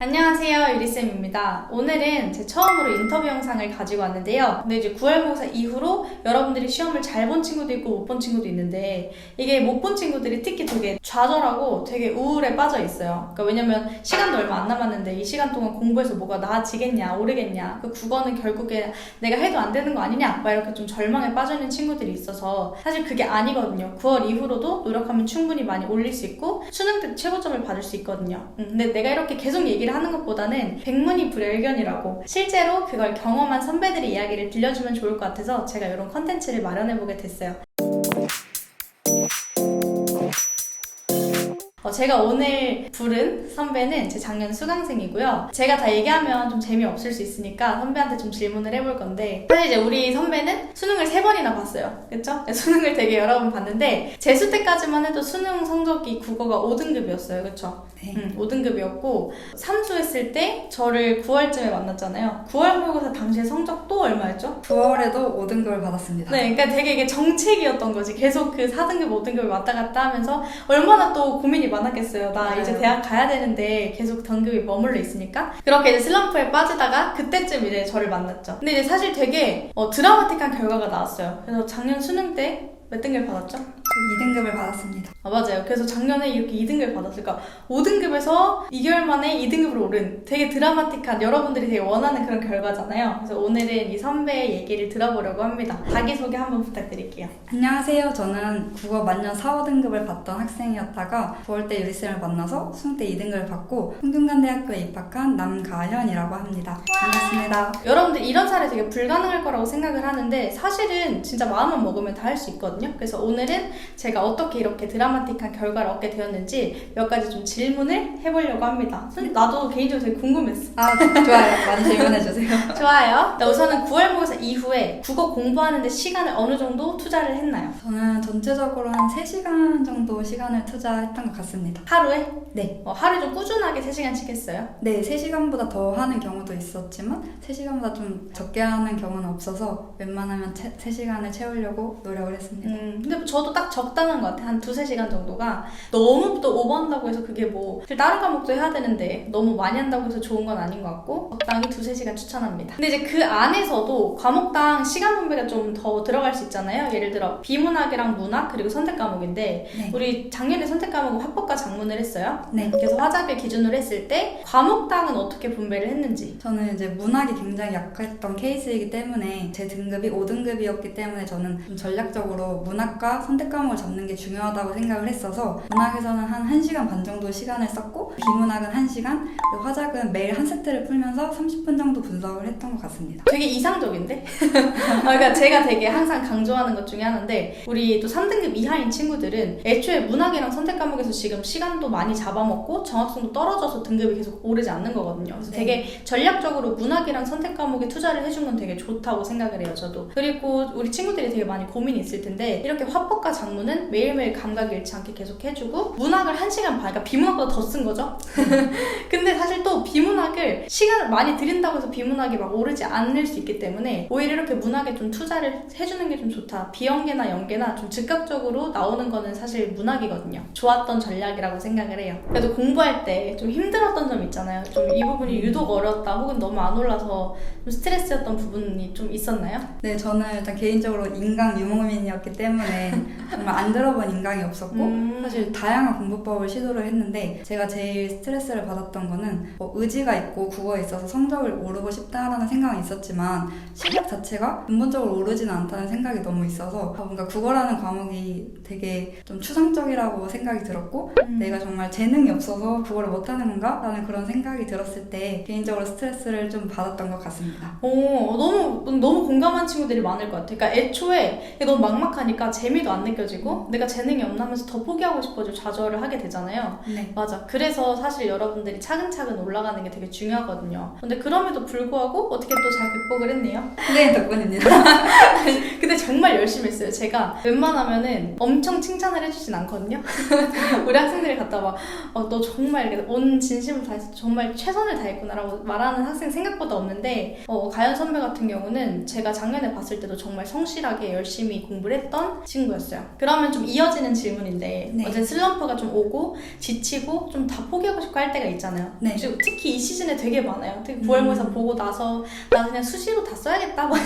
안녕하세요, 유리쌤입니다. 오늘은 제 처음으로 인터뷰 영상을 가지고 왔는데요. 근데 이제 9월 모의고사 이후로 여러분들이 시험을 잘 본 친구도 있고 못 본 친구도 있는데 이게 못 본 친구들이 특히 되게 좌절하고 되게 우울에 빠져 있어요. 그러니까 왜냐면 시간도 얼마 안 남았는데 이 시간 동안 공부해서 뭐가 나아지겠냐, 오르겠냐, 그 국어는 결국에 내가 해도 안 되는 거 아니냐, 막 이렇게 좀 절망에 빠져 있는 친구들이 있어서 사실 그게 아니거든요. 9월 이후로도 노력하면 충분히 많이 올릴 수 있고 수능 때 최고점을 받을 수 있거든요. 근데 내가 이렇게 계속 얘기를 하는 것보다는 백문이 불여일견이라고 실제로 그걸 경험한 선배들의 이야기를 들려주면 좋을 것 같아서 제가 이런 컨텐츠를 마련해보게 됐어요. 제가 오늘 부른 선배는 제 작년 수강생이고요. 제가 다 얘기하면 좀 재미없을 수 있으니까 선배한테 좀 질문을 해볼 건데, 사실 이제 우리 선배는 수능을 3번이나 봤어요. 그쵸? 수능을 되게 여러 번 봤는데 재수 때까지만 해도 수능 성적이 국어가 5등급이었어요. 그쵸? 네. 5등급이었고 삼수했을 때 저를 9월쯤에 만났잖아요. 9월 모의고사 당시에 성적 또 얼마였죠? 9월에도 5등급을 받았습니다. 네, 그러니까 되게 이게 정책이었던 거지. 계속 그 4등급, 5등급을 왔다 갔다 하면서 얼마나 또 고민이 많았겠어요. 나 이제 대학 가야 되는데 계속 등급이 머물러 있으니까. 그렇게 이제 슬럼프에 빠지다가 그때쯤 이제 저를 만났죠. 근데 이제 사실 되게 드라마틱한 결과가 나왔어요. 그래서 작년 수능 때 몇 등급 받았죠? 2등급을 받았습니다. 맞아요. 그래서 작년에 이렇게 2등급을 받았으니까 5등급에서 2개월 만에 2등급으로 오른 되게 드라마틱한, 여러분들이 되게 원하는 그런 결과잖아요. 그래서 오늘은 이 선배의 얘기를 들어보려고 합니다. 자기소개 한번 부탁드릴게요. 안녕하세요. 저는 국어 만년 4, 5등급을 받던 학생이었다가 9월 때 유리쌤을 만나서 수능 때 2등급을 받고 홍준관대학교에 입학한 남가현이라고 합니다. 반갑습니다. 여러분들 이런 사례 되게 불가능할 거라고 생각을 하는데 사실은 진짜 마음만 먹으면 다 할 수 있거든요. 그래서 오늘은 제가 어떻게 이렇게 드라마틱한 결과를 얻게 되었는지 몇 가지 좀 질문을 해보려고 합니다. 나도 개인적으로 되게 궁금했어. 좋아요. 많이 질문해주세요. 좋아요. 우선은 9월 모의고사 이후에 국어 공부하는데 시간을 어느 정도 투자를 했나요? 저는 전체적으로 한 3시간 정도 시간을 투자했던 것 같습니다. 하루에? 네. 하루에 좀 꾸준하게 3시간씩 했어요? 네, 3시간보다 더 하는 경우도 있었지만 3시간보다 좀 적게 하는 경우는 없어서 웬만하면 3시간을 채우려고 노력을 했습니다. 근데 저도 딱 적당한 것 같아요. 한 2-3시간 정도가. 너무 또 오버한다고 해서 그게 사실 다른 과목도 해야 되는데 너무 많이 한다고 해서 좋은 건 아닌 것 같고 적당히 2-3시간 추천합니다. 근데 이제 그 안에서도 과목당 시간 분배가 좀 더 들어갈 수 있잖아요. 예를 들어 비문학이랑 문학 그리고 선택 과목인데 네. 우리 작년에 선택 과목은 화법과 작문을 했어요. 네. 그래서 화작을 기준으로 했을 때 과목당은 어떻게 분배를 했는지. 저는 이제 문학이 굉장히 약했던 케이스이기 때문에 제 등급이 5등급이었기 때문에 저는 좀 전략적으로 문학과 선택 과목을 잡는 게 중요하다고 생각을 했어서 문학에서는 한 1시간 반 정도 시간을 썼고 비문학은 1시간, 그리고 화작은 매일 한 세트를 풀면서 30분 정도 분석을 했던 것 같습니다. 되게 이상적인데? 그러니까 제가 되게 항상 강조하는 것 중에 하나인데 우리 또 3등급 이하인 친구들은 애초에 문학이랑 선택 과목에서 지금 시간도 많이 잡아먹고 정확성도 떨어져서 등급이 계속 오르지 않는 거거든요. 그래서 되게 전략적으로 문학이랑 선택 과목에 투자를 해준 건 되게 좋다고 생각을 해요, 저도. 그리고 우리 친구들이 되게 많이 고민이 있을 텐데 이렇게 화법과 작문은 매일매일 감각 잃지 않게 계속 해주고 문학을 1시간 반, 그러니까 비문학보다 더 쓴 거죠? 근데 사실 또 비문학을 시간을 많이 들인다고 해서 비문학이 막 오르지 않을 수 있기 때문에 오히려 이렇게 문학에 좀 투자를 해주는 게 좀 좋다. 비연계나 연계나 좀 즉각적으로 나오는 거는 사실 문학이거든요. 좋았던 전략이라고 생각을 해요. 그래도 공부할 때 좀 힘들었던 점 있잖아요. 좀 이 부분이 유독 어렵다 혹은 너무 안 올라서 좀 스트레스였던 부분이 좀 있었나요? 네, 저는 일단 개인적으로 인강 유목민이었기 때문에 정말 안 들어본 인강이 없었고 사실 다양한 공부법을 시도를 했는데 제가 제일 스트레스를 받았던 거는 의지가 있고 국어에 있어서 성적을 오르고 싶다라는 생각은 있었지만 실력 자체가 근본적으로 오르지는 않다는 생각이 너무 있어서 뭔가 국어라는 과목이 되게 좀 추상적이라고 생각이 들었고 내가 정말 재능이 없어서 국어를 못하는 건가? 라는 그런 생각이 들었을 때 개인적으로 스트레스를 좀 받았던 것 같습니다. 너무 공감한 친구들이 많을 것 같아요. 그러니까 애초에 이게 너무 막막하니까 재미도 안 느껴지고 내가 재능이 없나 하면서 더 포기하고 싶어지고 좌절을 하게 되잖아요. 네. 맞아. 그래서 사실 여러분들이 차근차근 올라가는 게 되게 중요하거든요. 근데 그럼에도 불구하고 어떻게 또 잘 극복을 했네요. 선생님 덕분입니다. 근데 정말 열심히 했어요. 제가 웬만하면은 엄청 칭찬을 해주진 않거든요. 우리 학생들이 갖다 막 너 정말 이렇게 온 진심을 다해서 정말 최선을 다했구나라고 말하는 학생 생각보다 없는데 가연 선배 같은 경우는 제가 작년에 봤을 때도 정말 성실하게 열심히 공부를 했던 친구였어요. 그러면 좀 이어지는 질문인데 네. 어제 슬럼프가 좀 오고 지치고 좀 다 포기하고 싶고 할 때가 있잖아요. 네. 특히 이 시즌에 되게 많아요. 특히 9월모의사 보고 나서 나 그냥 수시로 다 써야겠다 뭐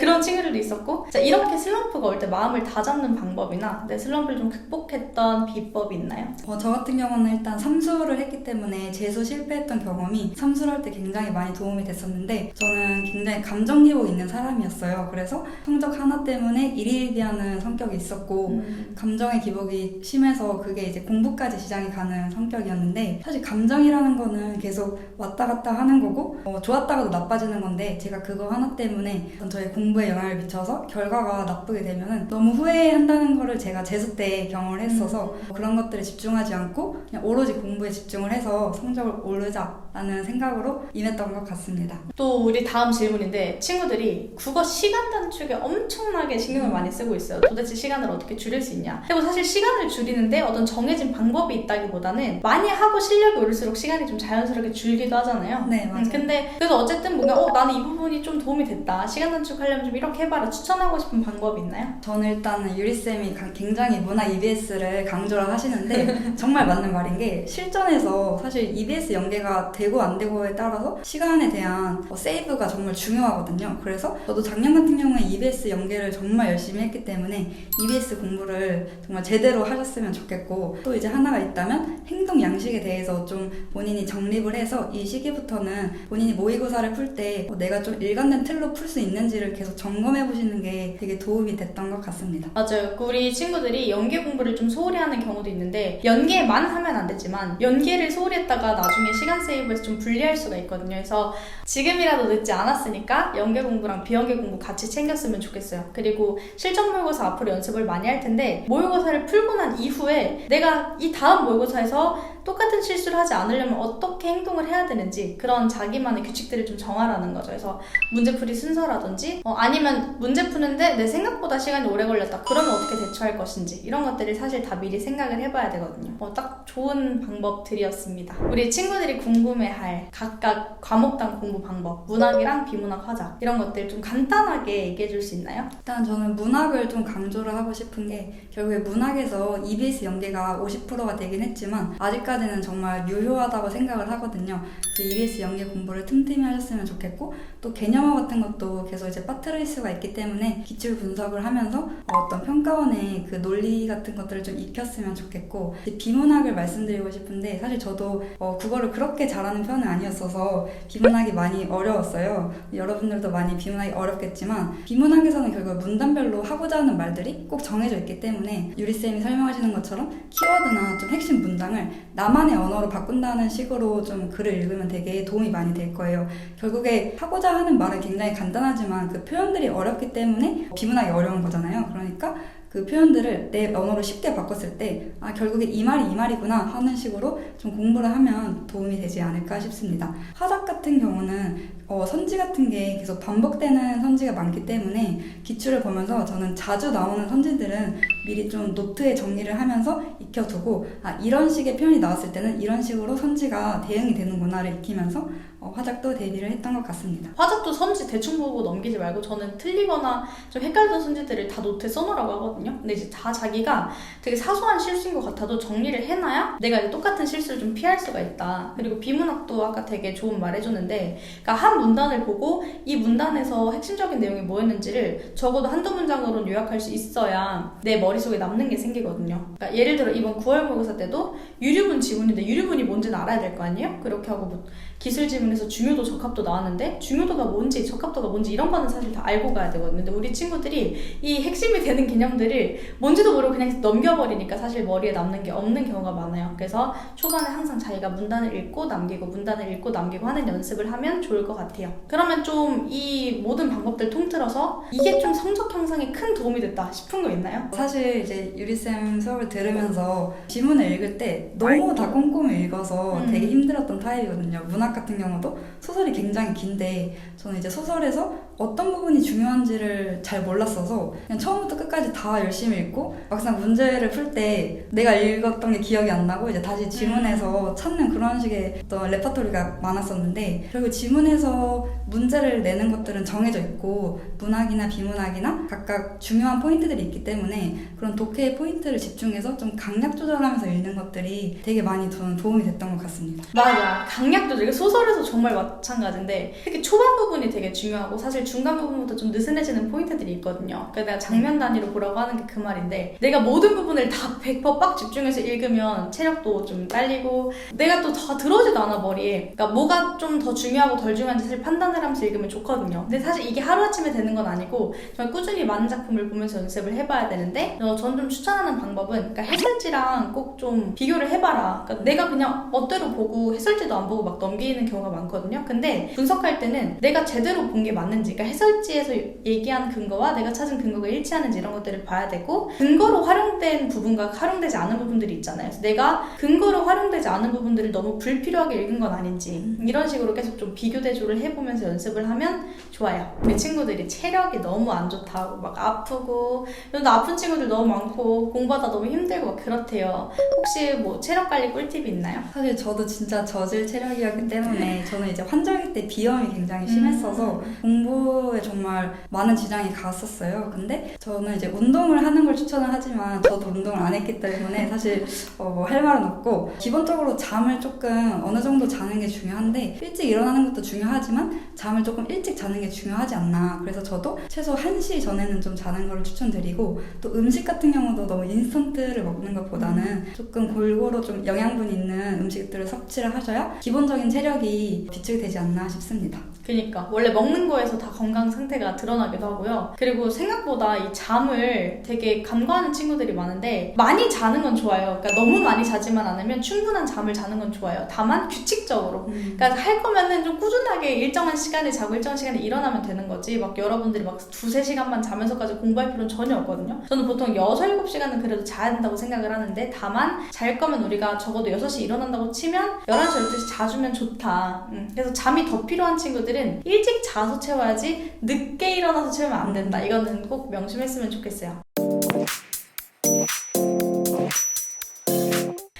그런 친구들도 있었고 이렇게 슬럼프가 올 때 마음을 다잡는 방법이나 내 슬럼프를 좀 극복했던 비법이 있나요? 저 같은 경우는 일단 삼수를 했기 때문에 재수 실패했던 경험이 삼수를 할 때 굉장히 많이 도움이 됐었는데 저는 굉장히 감정 기복 있는 사람이었어요. 그래서 성적 하나 때문에 일희일비하는 성격이 있었고 감정의 기복이 심해서 그게 이제 공부까지 지장이 가는 성격이었는데 사실 감정이라는 거는 계속 왔다 갔다 하는 거고 좋았다가도 나빠지는 건데 제가 그거 하나 때문에 저의 공부에 영향을 미쳐서 결과가 나쁘게 되면은 너무 후회한다는 거를 제가 재수 때 경험을 했어서 그런 것들에 집중하지 않고 그냥 오로지 공부에 집중을 해서 성적을 오르자라는 생각으로 임했던 것 같습니다. 또 우리 다음 질문인데 친구들이 국어 시간 단축에 엄청나게 신경을 많이 쓰고 있어요. 도대체 시간을 어떻게 줄일 수 있냐. 그리고 사실 시간을 줄이는데 어떤 정해진 방법이 있다기보다는 많이 하고 실력이 오를수록 시간이 좀 자연스럽게 줄기도 하잖아요. 네, 맞아요. 근데 그래서 어쨌든 뭔가 나는 이 부분이 좀 도움이 됐다. 시간 단축하려면 좀 이렇게 해봐라. 추천하고 싶은 방법이 있나요? 저는 일단은 유리쌤이 굉장히 문화 EBS를 강조를 하시는데 정말 맞는 말인 게 실전에서 사실 EBS 연계가 되고 안 되고에 따라서 시간에 대한 세이브가 정말 중요하거든요. 그래서 저도 작년 같은 경우에 EBS 연계를 정말 열심히 했기 때문에 EBS 공부를 정말 제대로 하셨으면 좋겠고 또 이제 하나가 있다면 행동 양식에 대해서 좀 본인이 정립을 해서 이 시기부터는 본인이 모의고사를 풀 때 내가 좀 일관된 틀로 풀 수 있는지를 계속 점검해 보시는 게 되게 도움이 됐던 것 같습니다. 맞아요. 우리 친구들이 연계 공부를 좀 소홀히 하는 경우도 있는데 연계만 하면 안 되지만 연계를 소홀히 했다가 나중에 시간 세이브에서 좀 불리할 수가 있거든요. 그래서 지금이라도 늦지 않았으니까 연계 공부랑 비연계 공부 같이 챙겼으면 좋겠어요. 그리고 실전 모의고사 앞으로 연습을 많이 할 텐데 모의고사를 풀고 난 이후에 내가 이 다음 모의고사에서 똑같은 실수를 하지 않으려면 어떻게 행동을 해야 되는지 그런 자기만의 규칙들을 좀 정하라는 거죠. 그래서 문제풀이 순서라든지 아니면 문제 푸는데 내 생각보다 시간이 오래 걸렸다. 그러면 어떻게 대처할 것인지 이런 것들을 사실 다 미리 생각을 해봐야 되거든요. 딱 좋은 방법들이었습니다. 우리 친구들이 궁금해할 각각 과목당 공부 방법, 문학이랑 비문학 화작 이런 것들 좀 간단하게 얘기해 줄 수 있나요? 일단 저는 문학을 좀 강조를 하고 싶은 게 결국에 문학에서 EBS 연계가 50%가 되긴 했지만 아직까지는 정말 유효하다고 생각을 하거든요. 그래서 EBS 연계 공부를 틈틈이 하셨으면 좋겠고 또 개념화 같은 것도 계속 이제 빠뜨릴 수가 있기 때문에 기출 분석을 하면서 어떤 평가원의 그 논리 같은 것들을 좀 익혔으면 좋겠고 비문학을 말씀드리고 싶은데 사실 저도 국어를 그렇게 잘하는 편은 아니었어서 비문학이 많이 어려웠어요. 여러분들도 많이 비문학이 어렵겠지만 비문학에서는 결국 문단별로 하고자 하는 말들이 꼭 정해져 있기 때문에 유리쌤이 설명하시는 것처럼 키워드나 좀 핵심 문장을 나만의 언어로 바꾼다는 식으로 좀 글을 읽으면 되게 도움이 많이 될 거예요. 결국에 하고자 하는 말은 굉장히 간단하지만 그 표현들이 어렵기 때문에 비문학이 어려운 거잖아요. 그러니까 그 표현들을 내 언어로 쉽게 바꿨을 때 결국에 이 말이 이 말이구나 하는 식으로 좀 공부를 하면 도움이 되지 않을까 싶습니다. 화작 같은 경우는 선지 같은 게 계속 반복되는 선지가 많기 때문에 기출을 보면서 저는 자주 나오는 선지들은 미리 좀 노트에 정리를 하면서 익혀두고 이런 식의 표현이 나왔을 때는 이런 식으로 선지가 대응이 되는구나를 익히면서 화작도 대비를 했던 것 같습니다. 화작도 선지 대충 보고 넘기지 말고 저는 틀리거나 좀 헷갈리는 선지들을 다 노트에 써놓으라고 하거든요. 근데 이제 다 자기가 되게 사소한 실수인 것 같아도 정리를 해놔야 내가 이제 똑같은 실수를 좀 피할 수가 있다. 그리고 비문학도 아까 되게 좋은 말 해줬는데 그러니까 한 문단을 보고 이 문단에서 핵심적인 내용이 뭐였는지를 적어도 한두 문장으로는 요약할 수 있어야 내 머릿속에 남는 게 생기거든요. 그러니까 예를 들어 이번 9월 모의고사 때도 유류분 지문인데 유류분이 뭔지는 알아야 될 거 아니에요? 그렇게 하고 뭐 기술 지문에서 중요도 적합도 나왔는데 중요도가 뭔지 적합도가 뭔지 이런 거는 사실 다 알고 가야 되거든요. 근데 우리 친구들이 이 핵심이 되는 개념들을 뭔지도 모르고 그냥 넘겨버리니까 사실 머리에 남는 게 없는 경우가 많아요. 그래서 초반에 항상 자기가 문단을 읽고 남기고 문단을 읽고 남기고 하는 연습을 하면 좋을 것 같아요. 그러면 좀 이 모든 방법들 통틀어서 이게 좀 성적 향상에 큰 도움이 됐다 싶은 거 있나요? 사실 이제 유리쌤 수업을 들으면서 중에서 지문을 읽을 때 너무 다 꼼꼼히 읽어서 되게 힘들었던 타입이거든요. 문학 같은 경우도 소설이 굉장히 긴데 저는 이제 소설에서 어떤 부분이 중요한지를 잘 몰랐어서 그냥 처음부터 끝까지 다 열심히 읽고 막상 문제를 풀 때 내가 읽었던 게 기억이 안 나고 이제 다시 지문에서 찾는 그런 식의 어떤 레퍼토리가 많았었는데, 그리고 지문에서 문제를 내는 것들은 정해져 있고 문학이나 비문학이나 각각 중요한 포인트들이 있기 때문에 그런 독해의 포인트를 집중해서 좀 강약 조절하면서 읽는 것들이 되게 많이 저는 도움이 됐던 것 같습니다. 맞아. 강약 조절. 소설에서 정말 마찬가지인데 특히 초반 부분이 되게 중요하고 사실 중간 부분부터 좀 느슨해지는 포인트들이 있거든요. 그러니까 내가 장면 단위로 보라고 하는 게 그 말인데, 내가 모든 부분을 다 100% 빡 집중해서 읽으면 체력도 좀 딸리고 내가 또 다 들어오지도 않아 머리에. 그러니까 뭐가 좀 더 중요하고 덜 중요한지 사실 판단을 하면서 읽으면 좋거든요. 근데 사실 이게 하루아침에 되는 건 아니고 정말 꾸준히 많은 작품을 보면서 연습을 해봐야 되는데, 저는 좀 추천하는 방법은 그러니까 해설지랑 꼭 좀 비교를 해봐라. 그러니까 내가 그냥 멋대로 보고 해설지도 안 보고 막 넘기는 경우가 많거든요. 근데 분석할 때는 내가 제대로 본 게 맞는지, 그러니까 해설지에서 얘기한 근거와 내가 찾은 근거가 일치하는지 이런 것들을 봐야 되고, 근거로 활용된 부분과 활용되지 않은 부분들이 있잖아요. 그래서 내가 근거로 활용되지 않은 부분들을 너무 불필요하게 읽은 건 아닌지 이런 식으로 계속 좀 비교 대조를 해보면서 연습을 하면 좋아요. 우리 친구들이 체력이 너무 안 좋다고 막 아프고, 또 아픈 친구들 너무 많고 공부하다 너무 힘들고 막 그렇대요. 혹시 뭐 체력 관리 꿀팁이 있나요? 사실 저도 진짜 저질 체력이었기 때문에 저는 이제 환절기 때 비염이 굉장히 심했어서 공부에 정말 많은 지장이 갔었어요. 근데 저는 이제 운동을 하는 걸 추천을 하지만 저도 운동을 안 했기 때문에 사실 뭐 할 말은 없고, 기본적으로 잠을 조금 어느 정도 자는 게 중요한데 일찍 일어나는 것도 중요하지만 잠을 조금 일찍 자는 게 중요하지 않나. 그래서 저도 최소 1시 전에는 좀 자는 걸 추천드리고, 또 음식 같은 경우도 너무 인스턴트를 먹는 것보다는 조금 골고루 좀 영양분 있는 음식들을 섭취를 하셔야 기본적인 체력이 비축되지 않나 싶습니다. 그러니까 원래 먹는 거에서 다 건강 상태가 드러나기도 하고요. 그리고 생각보다 이 잠을 되게 간과하는 친구들이 많은데, 많이 자는 건 좋아요. 그러니까 너무 많이 자지만 않으면 충분한 잠을 자는 건 좋아요. 다만 규칙적으로. 그러니까 할 거면은 좀 꾸준하게 일정한 시간에 자고 일정한 시간에 일어나면 되는 거지, 막 여러분들이 막 2-3시간만 자면서까지 공부할 필요는 전혀 없거든요. 저는 보통 6-7시간은 그래도 자야 된다고 생각을 하는데, 다만 잘 거면 우리가 적어도 6시 일어난다고 치면 11시, 12시 자주면 좋다. 그래서 잠이 더 필요한 친구들은 일찍 자서 채워야지 늦게 일어나서 채우면 안 된다. 이거는 꼭 명심했으면 좋겠어요.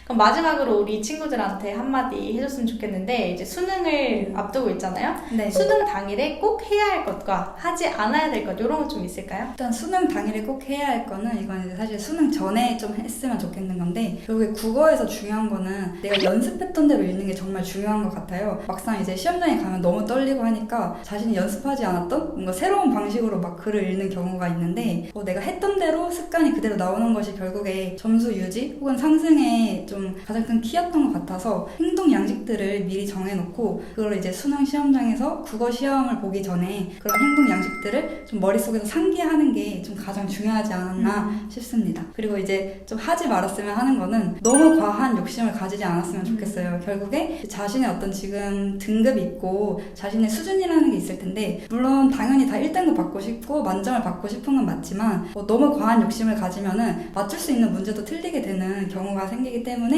그럼 마지막으로 우리 친구들한테 한마디 해줬으면 좋겠는데, 이제 수능을 앞두고 있잖아요. 네. 수능 당일에 꼭 해야 할 것과 하지 않아야 될 것, 이런 거 좀 있을까요? 일단 수능 당일에 꼭 해야 할 거는, 이건 이제 사실 수능 전에 좀 했으면 좋겠는 건데, 결국에 국어에서 중요한 거는 내가 연습했던 대로 읽는 게 정말 중요한 것 같아요. 막상 이제 시험장에 가면 너무 떨리고 하니까 자신이 연습하지 않았던 뭔가 새로운 방식으로 막 글을 읽는 경우가 있는데, 내가 했던 대로 습관이 그대로 나오는 것이 결국에 점수 유지 혹은 상승에 좀 가장 큰 키였던 것 같아서, 행동 양식들을 미리 정해놓고 그걸 이제 수능 시험장에서 국어 시험을 보기 전에 그런 행동 양식들을 좀 머릿속에서 상기하는 게 좀 가장 중요하지 않았나 싶습니다. 그리고 이제 좀 하지 말았으면 하는 거는 너무 과한 욕심을 가지지 않았으면 좋겠어요. 결국에 자신의 어떤 지금 등급이 있고 자신의 수준이라는 게 있을 텐데, 물론 당연히 다 1등급 받고 싶고 만점을 받고 싶은 건 맞지만 너무 과한 욕심을 가지면은 맞출 수 있는 문제도 틀리게 되는 경우가 생기기 때문에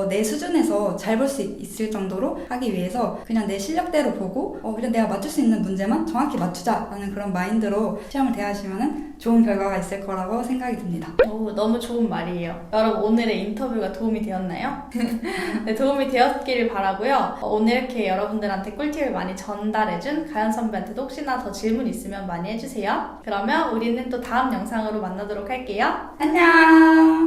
내 수준에서 잘 볼 수 있을 정도로 하기 위해서 그냥 내 실력대로 보고 그냥 내가 맞출 수 있는 문제만 정확히 맞추자라는 그런 마인드로 시험을 대하시면은 좋은 결과가 있을 거라고 생각이 듭니다. 너무 좋은 말이에요. 여러분, 오늘의 인터뷰가 도움이 되었나요? 네, 도움이 되었기를 바라고요. 오늘 이렇게 여러분들한테 꿀팁을 많이 전달해준 가연 선배한테도 혹시나 더 질문 있으면 많이 해주세요. 그러면 우리는 또 다음 영상으로 만나도록 할게요. 안녕!